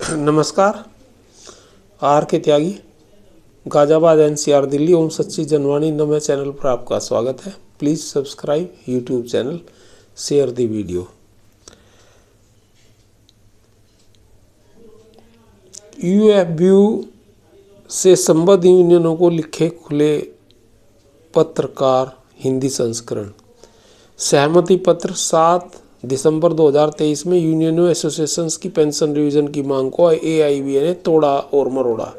नमस्कार। आर के त्यागी, गाजियाबाद एनसीआर दिल्ली। ओम सच्ची जनवाणी नमे चैनल पर आपका स्वागत है। Please subscribe YouTube channel, share the video. UFBU से संबद्ध यूनियनों को लिखे खुले पत्रकार हिंदी संस्करण। सहमति पत्र 7 दिसंबर 2023 में यूनियनों एसोसिएशंस की पेंशन रिवीजन की मांग को एआईबीए ने तोड़ा और मरोड़ा।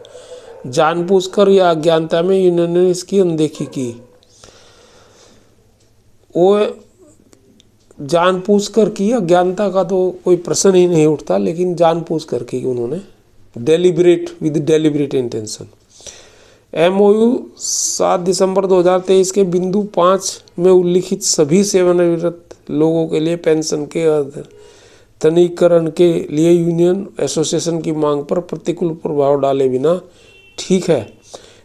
जानबूझकर या अज्ञानता में यूनियन ने इसकी अनदेखी की। वो जानबूझकर की, अज्ञानता का तो कोई प्रश्न ही नहीं उठता, लेकिन जानबूझकर की उन्होंने, विद डेलिब्रेट इंटेंशन। एमओयू 7 दिसंबर 2023 के बिंदु 5 में उल्लिखित सभी सेवानिवृत्त लोगों के लिए पेंशन के अद्यतनीकरण के लिए यूनियन एसोसिएशन की मांग पर प्रतिकूल प्रभाव डाले बिना ठीक है,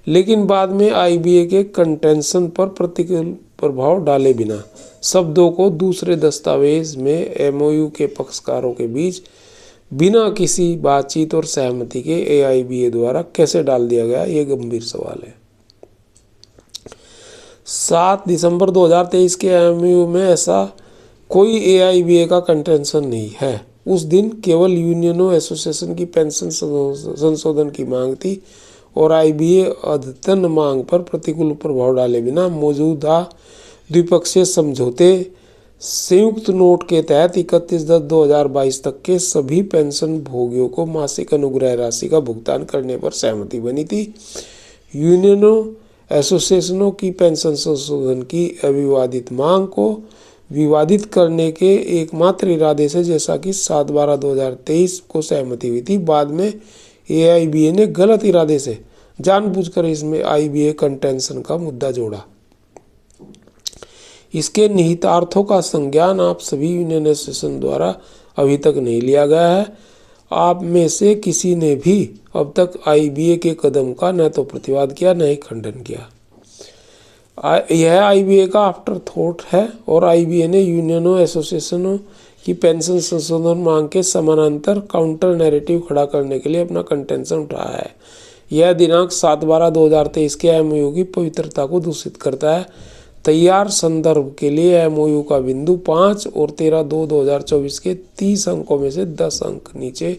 लेकिन बाद में आईबीए के कंटेंशन पर प्रतिकूल प्रभाव डाले बिना शब्दों को दूसरे दस्तावेज में एमओयू के पक्षकारों के बीच बिना किसी बातचीत और सहमति के एआईबीए द्वारा कैसे डाल दिया गया, ये गंभीर सवाल है। 7 दिसंबर 2023 के एमओयू में ऐसा कोई एआईबीए का कंटेंशन नहीं है। उस दिन केवल यूनियनों एसोसिएशन की पेंशन संशोधन की मांग थी और आईबीए अद्यतन मांग पर प्रतिकूल प्रभाव डाले बिना मौजूदा द्विपक्षीय समझौते संयुक्त नोट के तहत 31/10/2022 तक के सभी पेंशन भोगियों को मासिक अनुग्रह राशि का भुगतान करने पर सहमति बनी थी। यूनियनों एसोसिएशनों की पेंशन संशोधन की अविवादित मांग को विवादित करने के एकमात्र इरादे से, जैसा कि 7/12/2023 को सहमति हुई थी, बाद में एआईबीए ने गलत इरादे से जानबूझकर इसमें आईबीए कंटेंशन का मुद्दा जोड़ा। इसके निहितार्थों का संज्ञान आप सभी यूनियन एसोसिएशन द्वारा अभी तक नहीं लिया गया है। आप में से किसी ने भी अब तक आईबीए के कदम का न तो प्रतिवाद किया न ही खंडन किया। यह आईबीए का आफ्टर थॉट है और आईबीए ने यूनियनों एसोसिएशनों की पेंशन संशोधन मांग के समानांतर काउंटर नैरेटिव खड़ा करने के लिए अपना कंटेंशन उठाया है। यह दिनांक 7/12/2023 के एमओयू की पवित्रता को दूषित करता है। तैयार संदर्भ के लिए एमओयू का बिंदु 5 और 13/2/2024 के 30 अंकों में से 10 अंक नीचे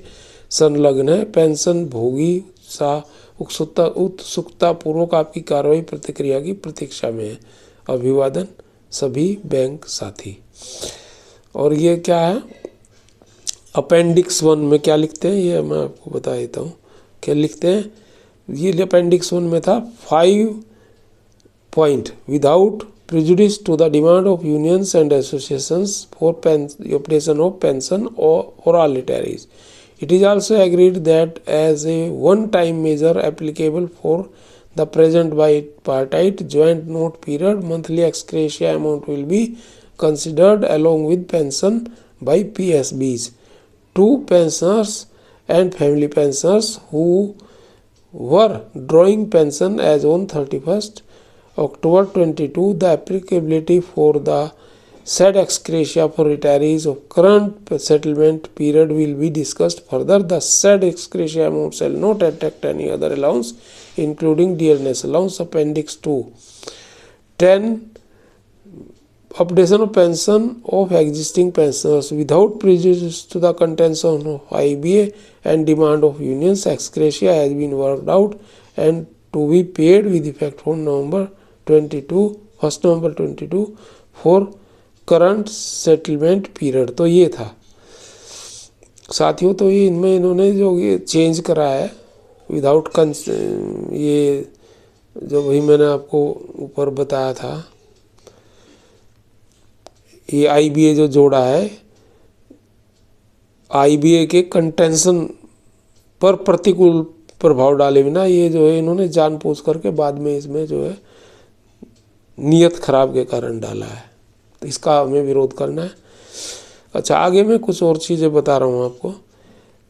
संलग्न है। पेंशन भोगी उत्सुकता पूर्वक आपकी कार्रवाई प्रतिक्रिया की प्रतीक्षा में है। अभिवादन सभी बैंक साथी। और ये क्या है, अपेंडिक्स 1 में क्या लिखते हैं ये मैं आपको बता देता हूँ। क्या लिखते हैं, ये अपेंडिक्स 1 में था 5 point without prejudice to the demand of unions and associations for obtain of pension or all retirees. It is also agreed that as a one-time measure applicable for the present bipartite joint note period, monthly ex gratia amount will be considered along with pension by PSBs. To pensioners and family pensioners who were drawing pension as on 31st October 22, the applicability for the said ex gratia for retirees of current settlement period will be discussed further. The said ex gratia amount shall not attract any other allowance, including dearness allowance. Appendix 2. 10. Updation of pension of existing pensioners without prejudice to the contention of IBA and demand of unions. Ex gratia has been worked out and to be paid with effect from 1 November 22 for current settlement period. तो ये था साथियों। तो ये इनमें इन्होंने जो ये चेंज करा है विदाउट ये जो वही मैंने आपको ऊपर बताया था, ये आईबीए जो जोड़ा है, आईबीए के कंटेंशन पर प्रतिकूल प्रभाव डाले बिना, ये जो है इन्होंने जानबूझ करके बाद में इसमें जो है नियत खराब के कारण डाला है। तो इसका हमें विरोध करना है। अच्छा, आगे मैं कुछ और चीज़ें बता रहा हूँ आपको।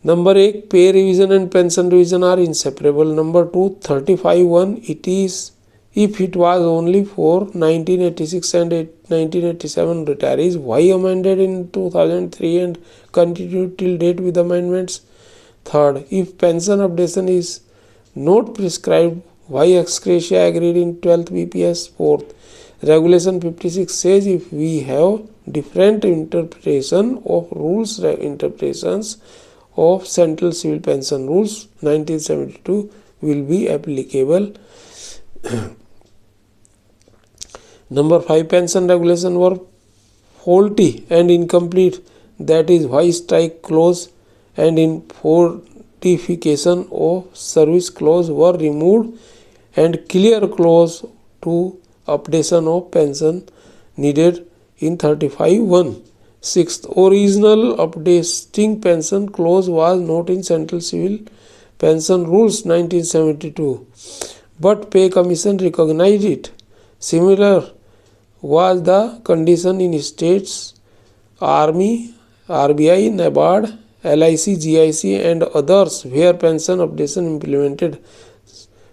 Number 1, pay revision and pension revision are inseparable. Number 2, 35(1) it is if it was only for 1986 and 1987 retirees, why amended in 2003 and continued till date with amendments? Third, if pension updation is not prescribed, why ex gratia agreed in 12th BPS? Fourth, Regulation 56 says if we have different interpretation of interpretations of Central Civil Pension Rules 1972 will be applicable. Number 5, pension regulation were faulty and incomplete. That is why strike clause and in fortification of service clause were removed and clear clause to updation of pension needed in 35(1). Sixth, original updating pension clause was not in Central Civil Pension Rules 1972, but Pay Commission recognized it. Similar was the condition in states, Army, RBI, NABARD, LIC, GIC and others where pension updation implemented.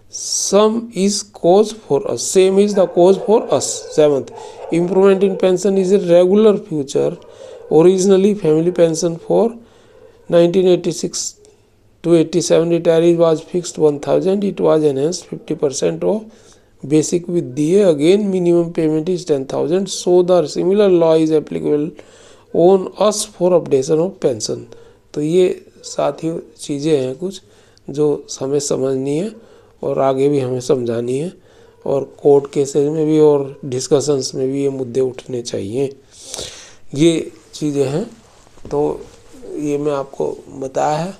Same is the cause for us. Seventh, improvement in pension is a regular feature. Originally, family pension for 1986 to 87 retirees was fixed 1000. It was enhanced 50% of basic with DA. Again, minimum payment is 10,000. So the similar law is applicable on us for updation of pension. तो ये साथियों चीज़ें हैं कुछ जो हमें समझनी है और आगे भी हमें समझानी है, और कोर्ट केसेस में भी और डिस्कशंस में भी ये मुद्दे उठने चाहिए। ये चीज़ें हैं, तो ये मैं आपको बताया है।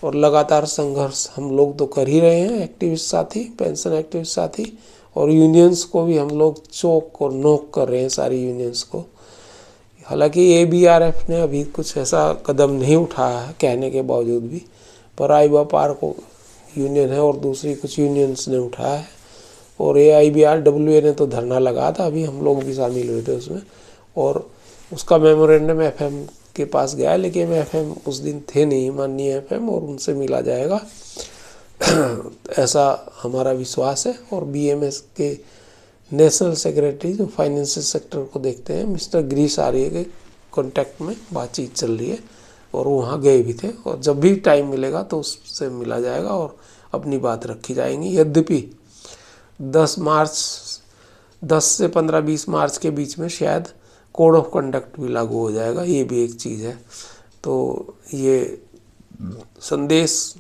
और लगातार संघर्ष हम लोग तो कर ही रहे हैं, एक्टिविस्ट साथी, पेंशन एक्टिविस्ट साथी, और यूनियंस को भी हम लोग चोक और नोक कर रहे हैं, सारी यूनियंस को। हालांकि ABRF ने अभी कुछ ऐसा कदम नहीं उठाया है कहने के बावजूद भी, पर IBAPAR को यूनियन है और दूसरी कुछ यूनियंस ने उठाया है, और AIBRWA ने तो धरना लगा था, अभी हम लोग भी शामिल हुए थे उसमें, और उसका मेमोरेंडम FM के पास गया, लेकिन FM उस दिन थे नहीं, माननीय FM, और उनसे मिला जाएगा ऐसा हमारा विश्वास है। और BMS के नेशनल सेक्रेटरी जो फाइनेंशियल सेक्टर को देखते हैं, मिस्टर गिरीश आर्य के कांटेक्ट में बातचीत चल रही है, और वहाँ गए भी थे, और जब भी टाइम मिलेगा तो उससे मिला जाएगा और अपनी बात रखी जाएंगी। यद्यपि 10 से 15-20 मार्च के बीच में शायद कोड ऑफ कंडक्ट भी लागू हो जाएगा, ये भी एक चीज़ है। तो ये संदेश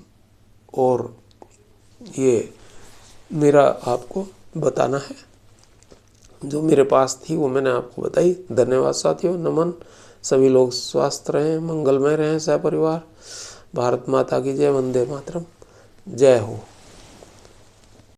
और ये मेरा आपको बताना है, जो मेरे पास थी वो मैंने आपको बताई। धन्यवाद साथियों, नमन। सभी लोग स्वस्थ रहें, मंगलमय रहें, सहपरिवार। भारत माता की जय, वंदे मातरम। जय हो।